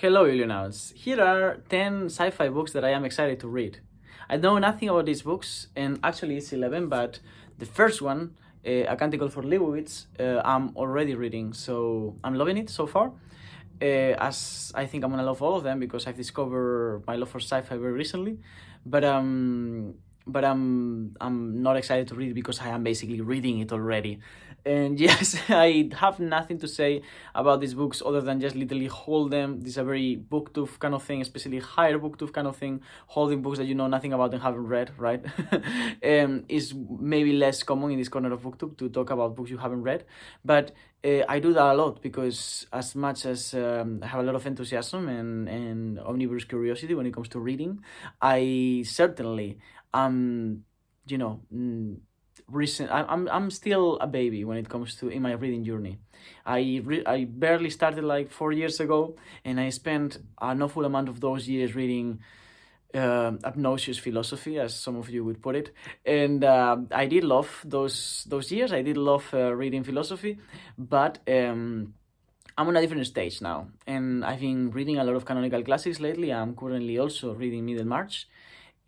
Hello, Illionauts. Here are 10 sci-fi books that I am excited to read. I know nothing about these books, and actually it's 11, but the first one, A Canticle for Leibowitz, I'm already reading, so I'm loving it so far. As I think I'm gonna love all of them because I've discovered my love for sci-fi very recently, but I'm not excited to read it because I am basically reading it already. And yes, I have nothing to say about these books other than just literally hold them. This is a very booktooth kind of thing, especially higher booktooth kind of thing. Holding books that you know nothing about and haven't read, right? Is maybe less common in this corner of booktooth to talk about books you haven't read. But I do that a lot because as much as I have a lot of enthusiasm and omnivorous curiosity when it comes to reading, I certainly you know, I'm still a baby when it comes to in my reading journey. I barely started like 4 years ago, and I spent an awful amount of those years reading obnoxious philosophy, as some of you would put it, and I did love those years. I did love reading philosophy, but I'm on a different stage now, and I've been reading a lot of canonical classics lately. I'm currently also reading Middlemarch.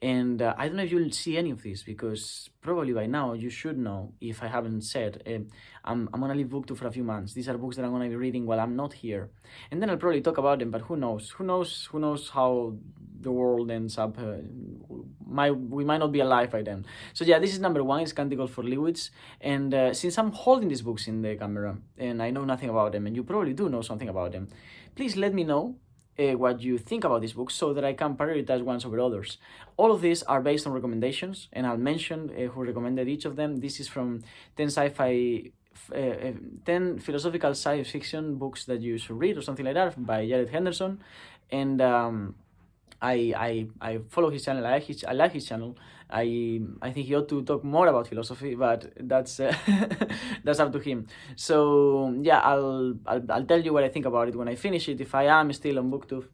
And I don't know if you'll see any of this because probably by now you should know if I haven't said. I'm gonna leave BookTube for a few months. These are books that I'm gonna be reading while I'm not here, and then I'll probably talk about them. But who knows? Who knows how the world ends up? We might not be alive by then. So yeah, this is number one. It's Canticle for Leibowitz, and since I'm holding these books in the camera and I know nothing about them, and you probably do know something about them, please let me know what you think about this book so that I can prioritize ones over others. All of these are based on recommendations, and I'll mention who recommended each of them. This is from 10 sci-fi, 10 philosophical science fiction books that you should read or something like that by Jared Henderson. And I follow his channel. I like his channel. I think he ought to talk more about philosophy, but that's that's up to him. So yeah, I'll tell you what I think about it when I finish it, if I am still on BookTube.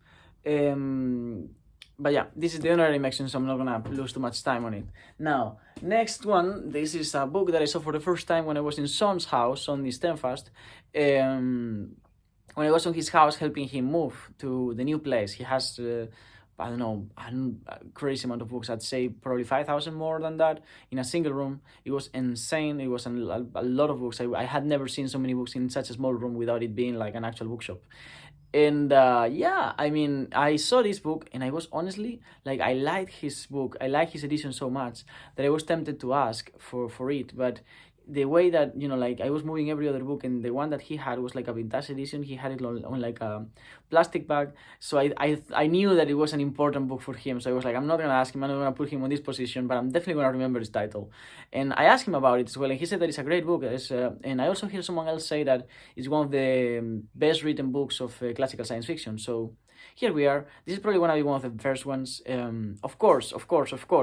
But yeah, this is the honorary mention, so I'm not gonna lose too much time on it. Now, next one, this is a book that I saw for the first time when I was in Son's house on the STEMfast. When I was on his house helping him move to the new place, he has I don't know, a crazy amount of books. I'd say probably 5,000 more than that in a single room. It was insane. It was a lot of books. I had never seen so many books in such a small room without it being like an actual bookshop. And yeah, I mean, I saw this book and I was honestly, like, I liked his book. I like his edition so much that I was tempted to ask for it. But the way that, you know, like I was moving every other book, and the one that he had was like a vintage edition. He had it on like a plastic bag, so I knew that it was an important book for him. So I was like, I'm not gonna ask him, I'm not gonna put him on this position, but I'm definitely gonna remember his title. And I asked him about it as well, and he said that it's a great book. And I also hear someone else say that it's one of the best written books of classical science fiction. So here we are. This is probably going to be one of the first ones. Of course,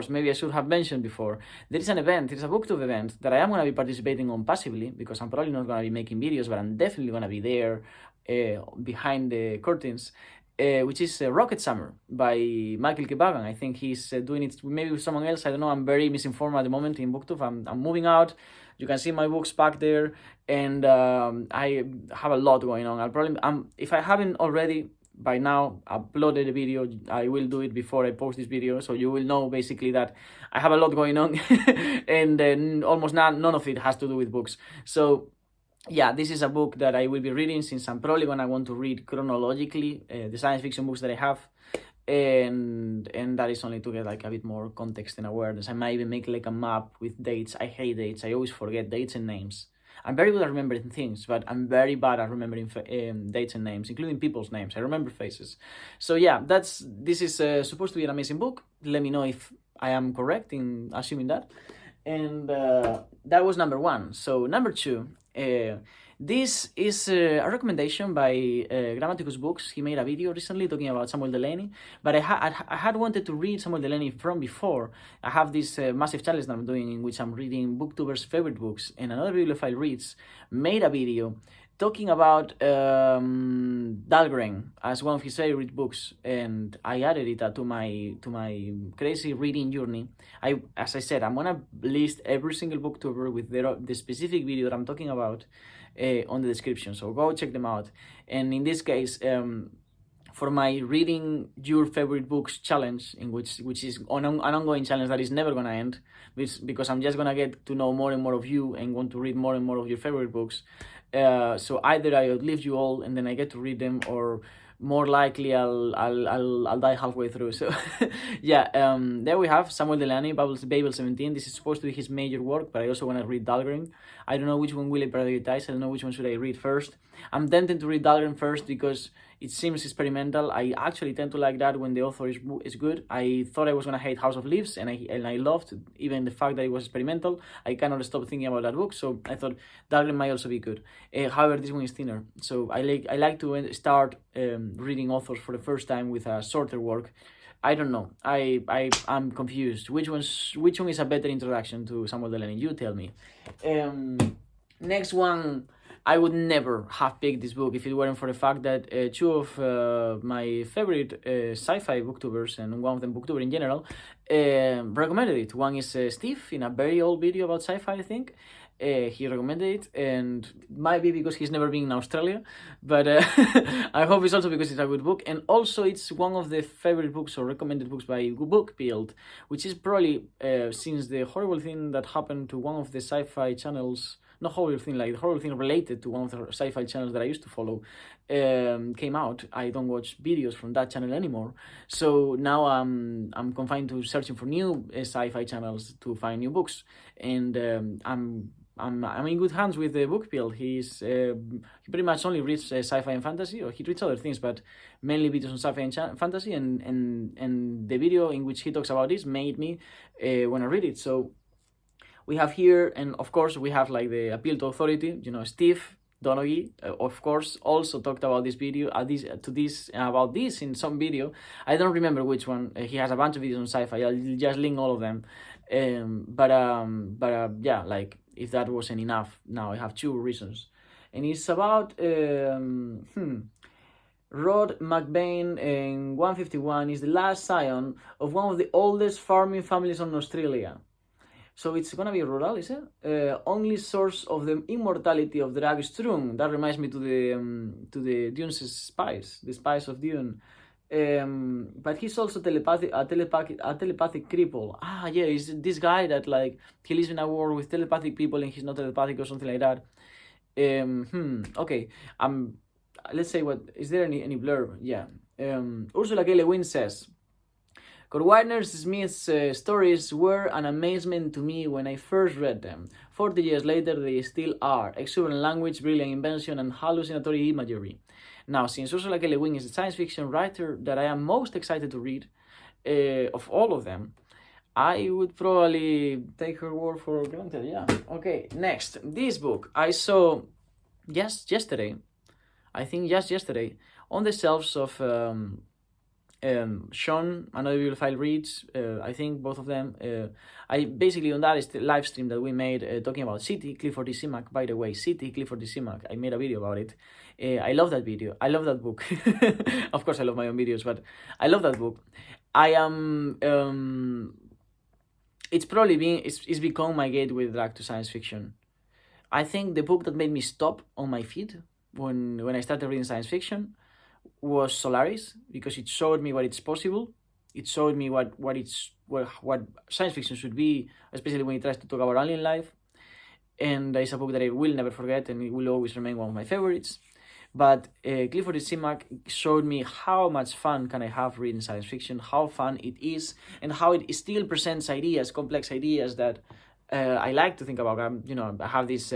maybe I should have mentioned before, there is an event, it's a booktube event that I am going to be participating on passively because I'm probably not going to be making videos, but I'm definitely going to be there behind the curtains, which is Rocket Summer by Michael Kebagan. I think he's doing it maybe with someone else. I don't know. I'm very misinformed at the moment in booktube. I'm moving out. You can see my books back there, and I have a lot going on. I'll probably, if I haven't already by now uploaded a video, I will do it before I post this video, so you will know basically that I have a lot going on and then almost none of it has to do with books. So yeah, this is a book that I will be reading since I'm probably gonna want to read chronologically the science fiction books that I have, and that is only to get like a bit more context and awareness. I might even make like a map with dates. I hate dates. I always forget dates and names. I'm very good at remembering things, but I'm very bad at remembering dates and names, including people's names. I remember faces. So yeah, this is supposed to be an amazing book. Let me know if I am correct in assuming that. And that was number one. So number two, this is a recommendation by Grammaticus Books. He made a video recently talking about Samuel Delany, but I had wanted to read Samuel Delany from before. I have this massive challenge that I'm doing in which I'm reading booktubers' favorite books, and another bibliophile reads made a video talking about Dhalgren as one of his favorite books, and I added it to my crazy reading journey. As I said, I'm gonna list every single booktuber with the specific video that I'm talking about on the description, so go check them out. And in this case, for my reading your favorite books challenge, in which is an ongoing challenge that is never gonna end, because I'm just gonna get to know more and more of you and want to read more and more of your favorite books. So either I outlive you all and then I get to read them, or more likely I'll die halfway through. So yeah, there we have Samuel Delany, Babel 17. This is supposed to be his major work, but I also want to read Dhalgren. I don't know which one will I prioritize. I don't know which one should I read first. I'm tempted to read Dhalgren first because it seems experimental. I actually tend to like that when the author is good. I thought I was gonna hate House of Leaves, and I loved even the fact that it was experimental. I cannot stop thinking about that book, so I thought Dhalgren might also be good. However, this one is thinner, so I like to start reading authors for the first time with a shorter work. I don't know. I'm confused. Which one is a better introduction to Samuel Delany? You tell me. Next one. I would never have picked this book if it weren't for the fact that two of my favorite sci-fi booktubers, and one of them booktuber in general, recommended it. One is Steve, in a very old video about sci-fi, I think. He recommended it, and might be because he's never been in Australia, but I hope it's also because it's a good book. And also it's one of the favorite books or recommended books by Bookbuild, which is probably since the horrible thing that happened to one of the sci-fi channels, not horrible thing, like the horrible thing related to one of the sci-fi channels that I used to follow, came out. I don't watch videos from that channel anymore, so now I'm confined to searching for new sci-fi channels to find new books, and I'm in good hands with the Bookbuild. He pretty much only reads sci-fi and fantasy, or he reads other things, but mainly videos on sci-fi and fantasy. And the video in which he talks about this made me want to read it. So we have here, and of course we have like the appeal to authority. Steve Donaghy, of course, also talked about this video about this in some video. I don't remember which one. He has a bunch of videos on sci-fi. I'll just link all of them. Yeah, like if that wasn't enough, now I have two reasons, and it's about Rod McBain, and 151 is the last scion of one of the oldest farming families in Australia. So it's gonna be rural, is it? Only source of the immortality of Dragstrung. That reminds me to the Dune's spice, the spice of Dune. But he's also a telepathic cripple. Yeah, he's this guy that like he lives in a world with telepathic people and he's not telepathic or something like that. Okay. Let's say, what is there any blurb? Yeah. Ursula K. Le Guin says, Corwiner Smith's stories were an amazement to me when I first read them. 40 years later, they still are. Exuberant language, brilliant invention, and hallucinatory imagery. Now, since Ursula K. Le Guin is a science fiction writer that I am most excited to read, of all of them, I would probably take her word for granted, yeah. Okay, next. This book I saw just yesterday, on the shelves of Sean, another bibliophile reads, I think both of them. I basically, on that is the live stream that we made talking about City, Clifford D. Simak. By the way, City, Clifford D. Simak. I made a video about it. I love that video. I love that book. Of course, I love my own videos, but I love that book. I am. It's probably it's become my gateway drug to science fiction. I think the book that made me stop on my feet when I started reading science fiction was Solaris, because it showed me what it's possible. It showed me what science fiction should be, especially when it tries to talk about alien life. And it's a book that I will never forget, and it will always remain one of my favorites. But Clifford Simak showed me how much fun can I have reading science fiction, how fun it is, and how it still presents ideas, complex ideas that I like to think about. I have this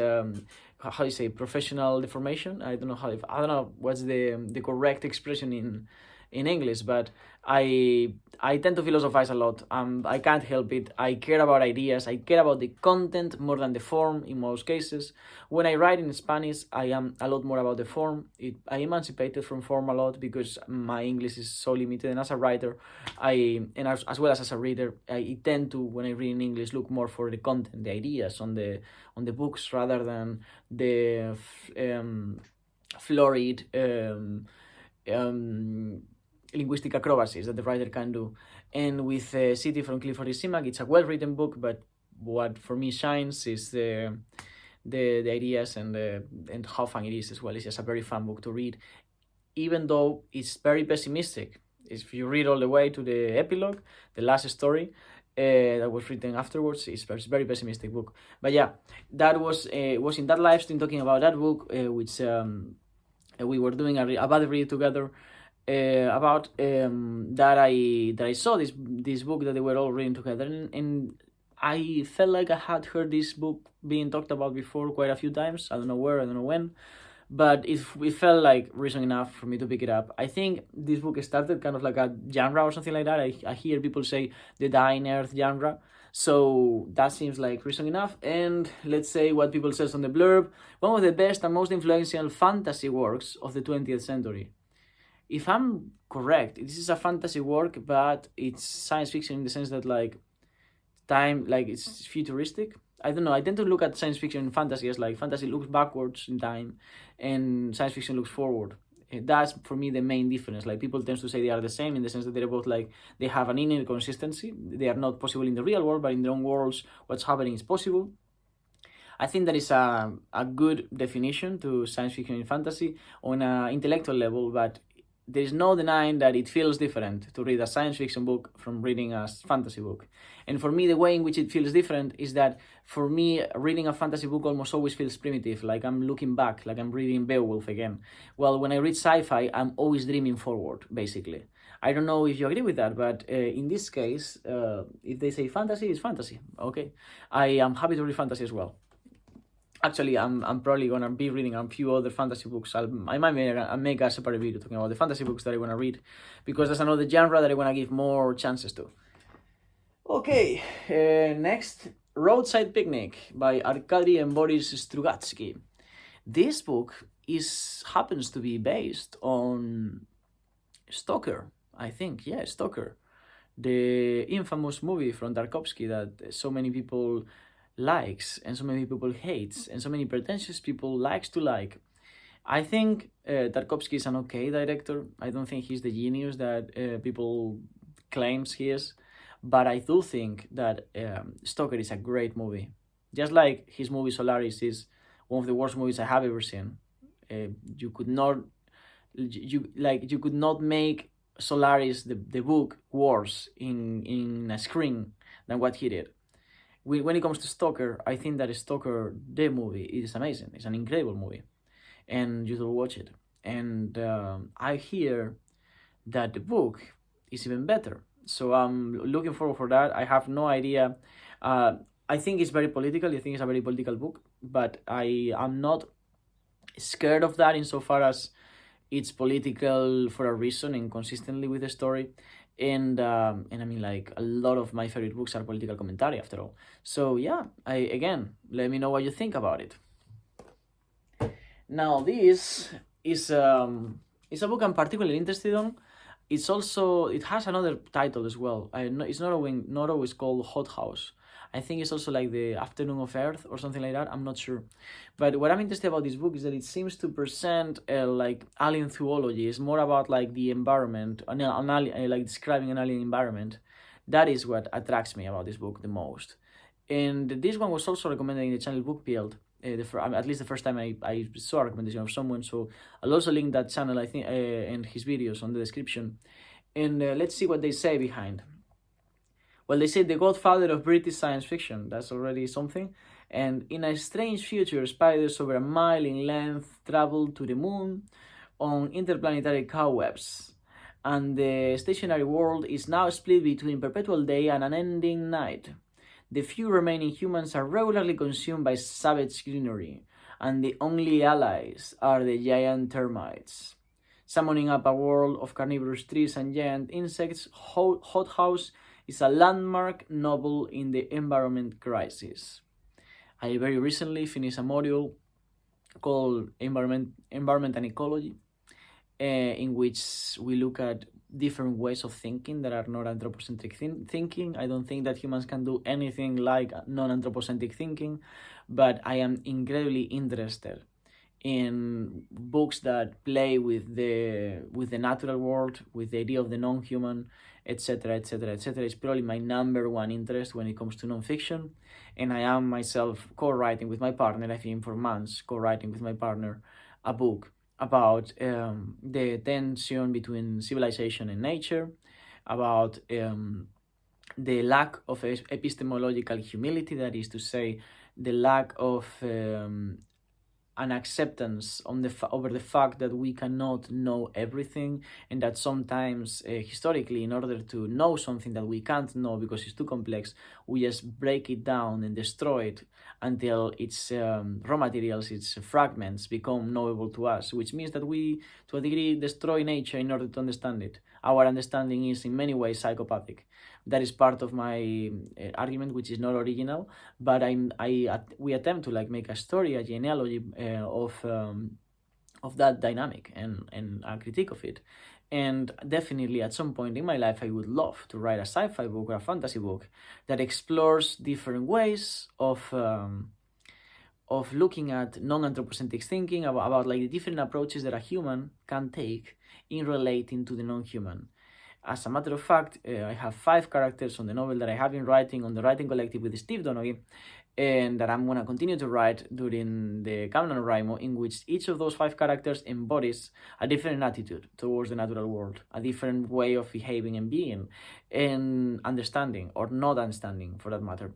how do you say, professional deformation. I don't know what's the correct expression in English, but I tend to philosophize a lot. I can't help it. I care about ideas. I care about the content more than the form in most cases. When I write in Spanish, I am a lot more about the form. I emancipated from form a lot because my English is so limited. And as a writer, as well as a reader, I tend to, when I read in English, look more for the content, the ideas on the books rather than the florid linguistic acrobacies that the writer can do. And with City from Clifford Simak, it's a well-written book, but what for me shines is the ideas and how fun it is as well. It's just a very fun book to read. even though it's very pessimistic. If you read all the way to the epilogue, the last story that was written afterwards, it's a very pessimistic book. But yeah, that was in that live stream talking about that book, which we were doing a bad read together. About that I saw this book that they were all reading together, and I felt like I had heard this book being talked about before quite a few times. I don't know where, I don't know when, but it felt like reason enough for me to pick it up. I think this book started kind of like a genre or something like that. I hear people say the Dying Earth genre, so that seems like reason enough. And let's say what people says on the blurb: one of the best and most influential fantasy works of the 20th century. If I'm correct, this is a fantasy work, but it's science fiction in the sense that like time, like it's futuristic. I don't know. I tend to look at science fiction and fantasy as like fantasy looks backwards in time, and science fiction looks forward. That's for me the main difference. Like people tend to say they are the same in the sense that they're both like they have an inner consistency. They are not possible in the real world, but in their own worlds, what's happening is possible. I think that is a good definition to science fiction and fantasy on an intellectual level, but there's no denying that it feels different to read a science fiction book from reading a fantasy book. And for me, the way in which it feels different is that for me, reading a fantasy book almost always feels primitive, like I'm looking back, like I'm reading Beowulf again. Well, when I read sci-fi, I'm always dreaming forward, basically. I don't know if you agree with that, but in this case, if they say fantasy, it's fantasy. Okay, I am happy to read fantasy as well. Actually, I'm probably gonna be reading a few other fantasy books. I might make a separate video talking about the fantasy books that I wanna read, because that's another genre that I wanna give more chances to. Okay, next, Roadside Picnic by Arkady and Boris Strugatsky. This book happens to be based on Stalker, I think. Yeah, Stalker, the infamous movie from Tarkovsky that so many people likes and so many people hates and so many pretentious people likes to like. I think Tarkovsky is an okay director. I don't think he's the genius that people claims he is, but I do think that Stalker is a great movie. Just like his movie Solaris is one of the worst movies I have ever seen. You could not make Solaris the book worse in a screen than what he did. When it comes to Stalker, I think that Stalker, the movie, is amazing. It's an incredible movie, and you should watch it. And I hear that the book is even better, so I'm looking forward for that. I have no idea. I think it's very political. I think it's a very political book, but I am not scared of that insofar as it's political for a reason and consistently with the story. And I mean, like, a lot of my favorite books are political commentary after all. So yeah, again, let me know what you think about it. Now, this is a book I'm particularly interested in. It has another title as well. It's not always called Hot House. I think it's also like the Afternoon of Earth or something like that. I'm not sure. But what I'm interested about this book is that it seems to present like alien theology. It's more about like the environment, like describing an alien environment. That is what attracts me about this book the most. And this one was also recommended in the channel Book Build. At least the first time I saw a recommendation of someone. So I'll also link that channel, I think, and his videos on the description. And let's see what they say behind. Well, they say the godfather of British science fiction. That's already something. And in a strange future, spiders over a mile in length travel to the moon on interplanetary cobwebs. And the stationary world is now split between perpetual day and unending night. The few remaining humans are regularly consumed by savage greenery, and the only allies are the giant termites. Summoning up a world of carnivorous trees and giant insects, Hot House is a landmark novel in the environment crisis. I very recently finished a module called Environment and Ecology, in which we look at different ways of thinking that are not anthropocentric thinking. I don't think that humans can do anything like non-anthropocentric thinking, but I am incredibly interested in books that play with the natural world, with the idea of the non-human, etc., etc., etc. It's probably my number one interest when it comes to non-fiction, and I am myself co-writing with my partner. I've been for months co-writing with my partner a book about the tension between civilization and nature, about the lack of epistemological humility, that is to say, the lack of an acceptance on over the fact that we cannot know everything, and that sometimes historically, in order to know something that we can't know because it's too complex, we just break it down and destroy it until its raw materials, its fragments, become knowable to us, which means that we, to a degree, destroy nature in order to understand it. Our understanding is in many ways psychopathic. That is part of my argument, which is not original, but we attempt to make a story, a genealogy of that dynamic and a critique of it. And definitely at some point in my life, I would love to write a sci-fi book or a fantasy book that explores different ways of looking at non-anthropocentric thinking, about the different approaches that a human can take in relating to the non-human. As a matter of fact, I have 5 characters on the novel that I have been writing on the Writing Collective with Steve Donaghy, and that I'm going to continue to write during the Canon Raimo, in which each of those 5 characters embodies a different attitude towards the natural world, a different way of behaving and being, and understanding, or not understanding for that matter.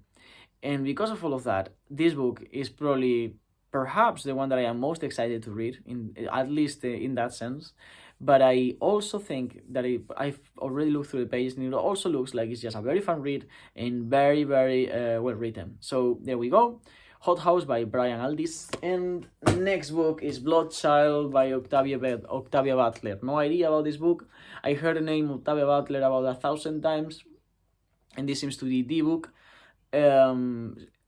And because of all of that, this book is perhaps the one that I am most excited to read, at least in that sense. But I also think that I've already looked through the pages, and it also looks like it's just a very fun read and very, very well written. So there we go. Hot House by Brian Aldiss. And next book is Bloodchild by Octavia Butler. No idea about this book. I heard the name Octavia Butler about 1,000 times, and this seems to be the book.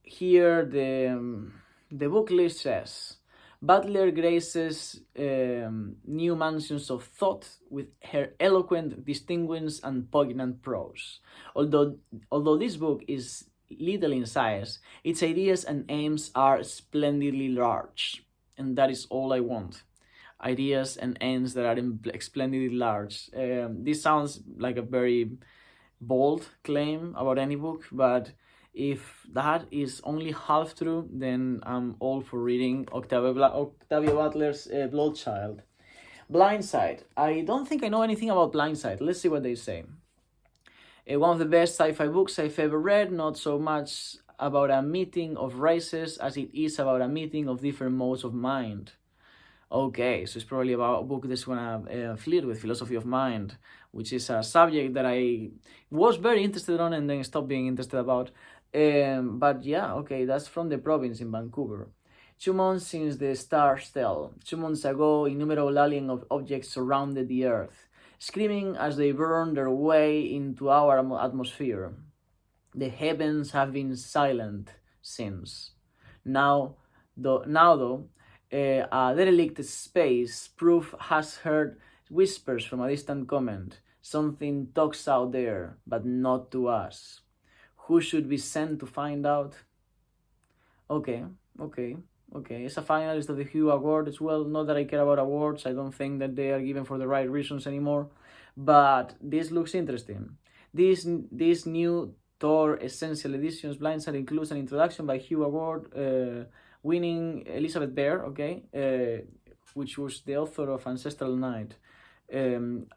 Here the book list says, Butler graces new mansions of thought with her eloquent, distinguished, and poignant prose. Although this book is little in size, its ideas and aims are splendidly large, and that is all I want. Ideas and aims that are splendidly large. This sounds like a very bold claim about any book, but if that is only half true, then I'm all for reading Octavia Butler's Bloodchild. Blindsight. I don't think I know anything about Blindsight. Let's see what they say. One of the best sci-fi books I've ever read, not so much about a meeting of races as it is about a meeting of different modes of mind. Okay, so it's probably about a book that's gonna flirt with philosophy of mind, which is a subject that I was very interested on and then stopped being interested about. But yeah, okay, that's from the province in Vancouver. 2 months since the stars fell. 2 months ago, innumerable alien objects surrounded the Earth, screaming as they burned their way into our atmosphere. The heavens have been silent since. Now though, a derelict space proof has heard whispers from a distant comment. Something talks out there, but not to us. Who should be sent to find out? Okay. It's a finalist of the Hugh Award as well. Not that I care about awards. I don't think that they are given for the right reasons anymore. But this looks interesting. This new Thor Essential Editions Blindsight includes an introduction by Hugh Award winning Elizabeth Bear, which was the author of Ancestral Night.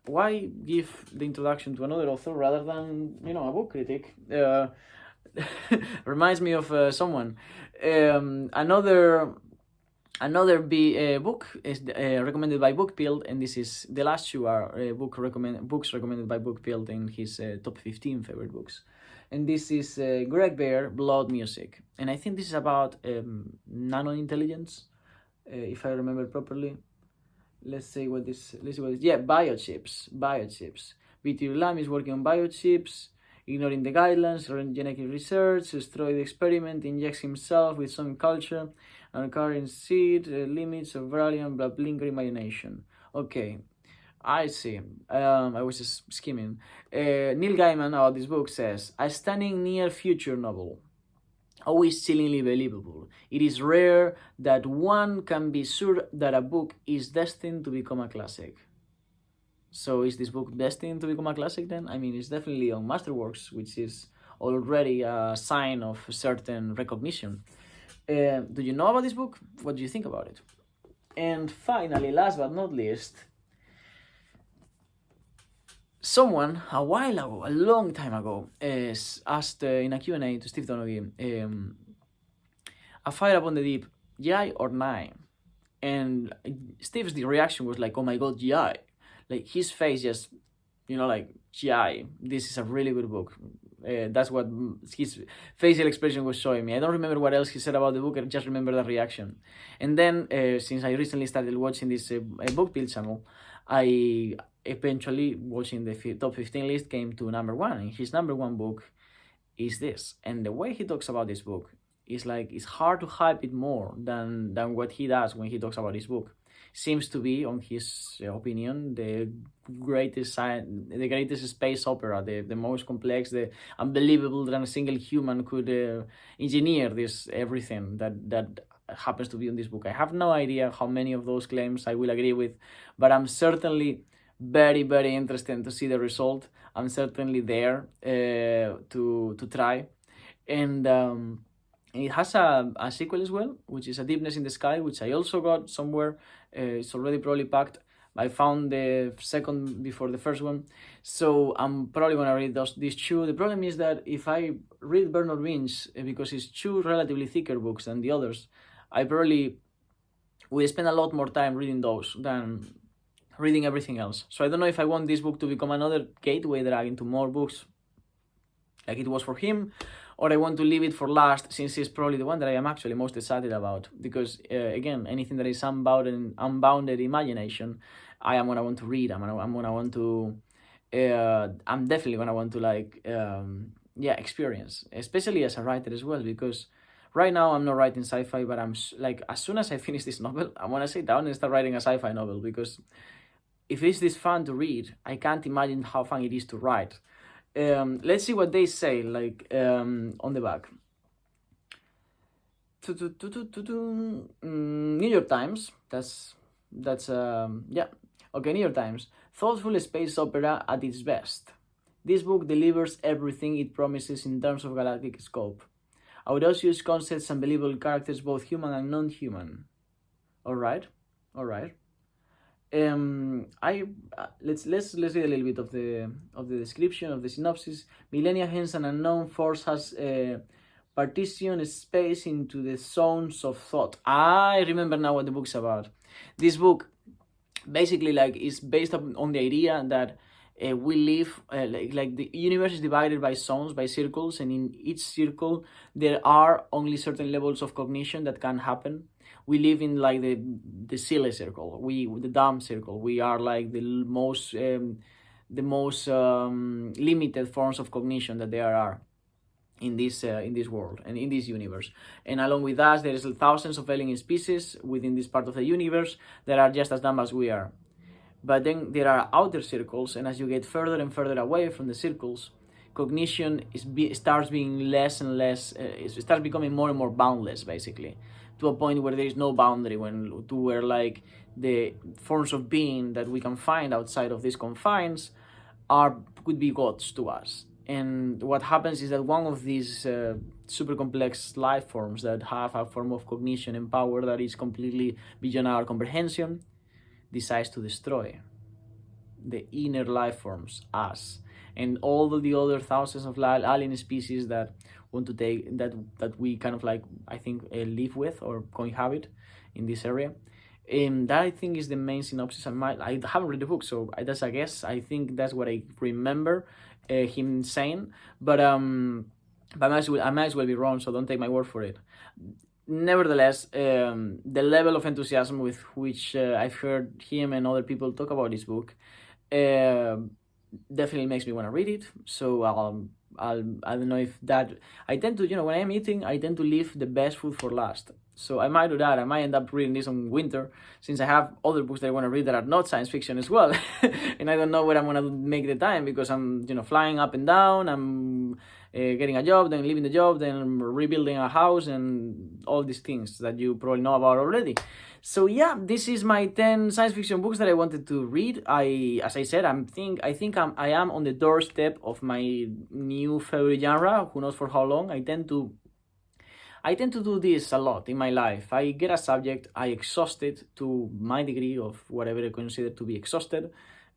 Why give the introduction to another author rather than, a book critic? Reminds me of someone. Another book is recommended by Bookpilled, and this is the last 2 are books recommended by Bookpilled in his top 15 favorite books. And this is Greg Bear, Blood Music. And I think this is about nano-intelligence, if I remember properly. Let's see what this. Yeah, biochips. BT Lam is working on biochips, ignoring the guidelines, genetic research, destroy the experiment, injects himself with some culture, and current seed, limits of valiant but lingering imagination. Okay, I see. I was just skimming. Neil Gaiman about this book says, a stunning near future novel. Always chillingly believable. It is rare that one can be sure that a book is destined to become a classic. So is this book destined to become a classic then? I mean, it's definitely on Masterworks, which is already a sign of certain recognition. Do you know about this book? What do you think about it? And finally, last but not least, someone a while ago, a long time ago, asked in a Q&A to Steve Donaghy, a Fire Upon the Deep, yay or nay? And Steve's reaction was like, oh my god, yay. Like, his face just, like, yay, this is a really good book. That's what his facial expression was showing me. I don't remember what else he said about the book, I just remember the reaction. And then, since I recently started watching this book build channel, I eventually, watching the top 15 list, came to number 1. And his number 1 book is this. And the way he talks about this book is like, it's hard to hype it more than what he does when he talks about his book. Seems to be, on his opinion, the greatest space opera, the most complex, the unbelievable that a single human could engineer this everything that happens to be in this book. I have no idea how many of those claims I will agree with, but I'm certainly very, very interested to see the result. I'm certainly there to try. And it has a sequel as well, which is A Deepness in the Sky, which I also got somewhere. It's already probably packed. I found the second before the first one, so I'm probably going to read these two. The problem is that if I read Bernard Winch, because it's two relatively thicker books than the others, I probably will spend a lot more time reading those than reading everything else. So I don't know if I want this book to become another gateway drag into more books, like it was for him, or I want to leave it for last, since it's probably the one that I am actually most excited about. Because, again, anything that is unbounded imagination, I am going to want to read. I'm definitely going to want to, experience. Especially as a writer as well, because right now I'm not writing sci-fi, but I'm, like, as soon as I finish this novel, I want to sit down and start writing a sci-fi novel, because if it's this fun to read, I can't imagine how fun it is to write. Let's see what they say, like, on the back. New York Times, New York Times. Thoughtful space opera at its best. This book delivers everything it promises in terms of galactic scope. Audacious concepts and believable characters, both human and non-human. Alright. Let's read a little bit of the description of the synopsis. Millennia hence an unknown force has partitioned space into the zones of thought. I remember now what the book's about. This book basically, like, is based on the idea that we live like the universe is divided by zones, by circles, and in each circle there are only certain levels of cognition that can happen. We live in, like, the silly circle, the dumb circle. We are like the most limited forms of cognition that there are in this world and in this universe. And along with us, there is thousands of alien species within this part of the universe that are just as dumb as we are. But then there are outer circles, and as you get further and further away from the circles, cognition starts being less and less. It starts becoming more and more boundless, basically, to a point where there is no boundary, where like the forms of being that we can find outside of these confines could be gods to us. And what happens is that one of these super complex life forms that have a form of cognition and power that is completely beyond our comprehension decides to destroy the inner life forms, us, and all the other thousands of alien species that want to take that we kind of, like, I think, live with or cohabit in this area. That, I think, is the main synopsis. I haven't read the book, so that's a guess. I think that's what I remember him saying, but I might as well be wrong, so don't take my word for it. Nevertheless, the level of enthusiasm with which I've heard him and other people talk about this book definitely makes me want to read it. So I don't know if that, I tend to, when I'm eating, I tend to leave the best food for last. So I might do that. I might end up reading this on winter, since I have other books that I want to read that are not science fiction as well. And I don't know where I'm going to make the time, because I'm, flying up and down. I'm getting a job, then leaving the job, then rebuilding a house, and all these things that you probably know about already. So yeah, this is my 10 science fiction books that I wanted to read. As I said, I think I am on the doorstep of my new favorite genre. Who knows for how long? I tend to do this a lot in my life. I get a subject, I exhaust it to my degree of whatever I consider to be exhausted,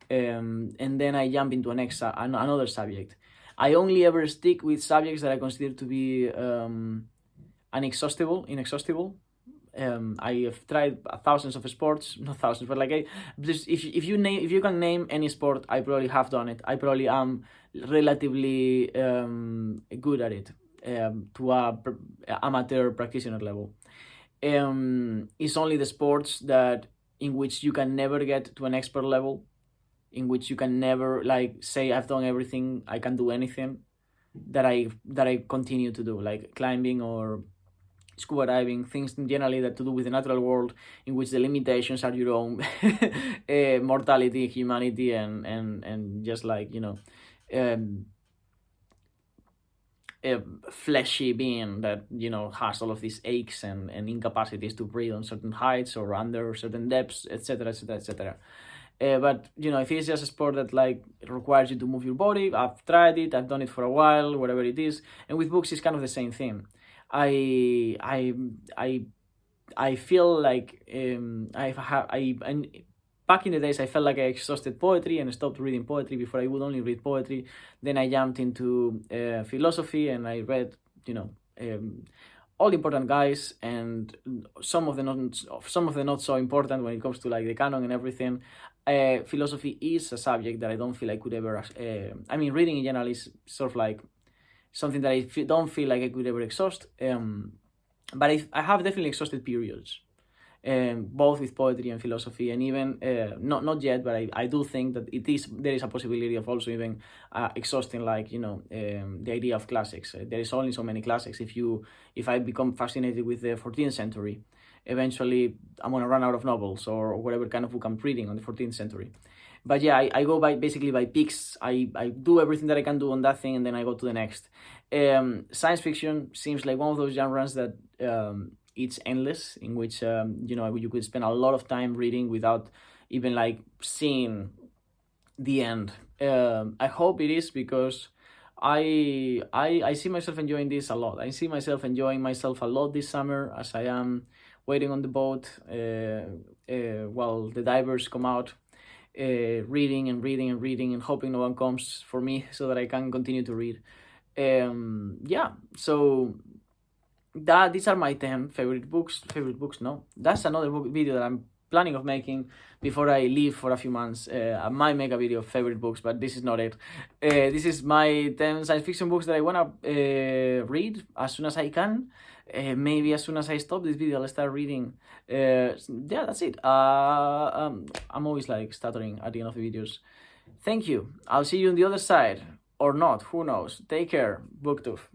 and then I jump into another subject. I only ever stick with subjects that I consider to be inexhaustible. I have tried thousands of sports, not thousands, but like if you can name any sport, I probably have done it. I probably am relatively good at it, to a amateur practitioner level. It's only the sports that in which you can never get to an expert level, in which you can never like say I've done everything, I can do anything, that I continue to do, like climbing or scuba diving, things generally that to do with the natural world, in which the limitations are your own mortality, humanity, and just like, you know, a fleshy being that, you know, has all of these aches and incapacities to breathe on certain heights or under certain depths, etc., etc., etc. But, you know, if it's just a sport that like requires you to move your body, I've tried it, I've done it for a while, whatever it is. And with books, it's kind of the same thing. I feel like back in the days I felt like I exhausted poetry and stopped reading poetry. Before I would only read poetry. Then I jumped into philosophy, and I read, you know, all the important guys, and some of the not so important when it comes to like the canon and everything. Philosophy is a subject that I don't feel I could ever. I mean, reading in general is sort of like something that I don't feel like I could ever exhaust. But I have definitely exhausted periods, both with poetry and philosophy, and even not yet, but I do think that there is a possibility of also even exhausting, like, you know, the idea of classics. There is only so many classics. If I become fascinated with the 14th century, eventually I'm gonna run out of novels or whatever kind of book I'm reading on the 14th century. But yeah, I go basically by peaks. I do everything that I can do on that thing, and then I go to the next. Science fiction seems like one of those genres that it's endless, in which you know, you could spend a lot of time reading without even like seeing the end. I hope it is, because I see myself enjoying this a lot. I see myself enjoying myself a lot this summer, as I am waiting on the boat while the divers come out. Reading and hoping no one comes for me so that I can continue to read. Yeah, so these are my 10 favorite books. No, that's another video that I'm planning of making before I leave for a few months. I might make a video of favorite books, but this is not it. This is my 10 science fiction books that I want to read as soon as I can. Maybe as soon as I stop this video, I'll start reading. Yeah, that's it. I'm always like stuttering at the end of the videos. Thank you. I'll see you on the other side. Or not, who knows. Take care. Booktooth.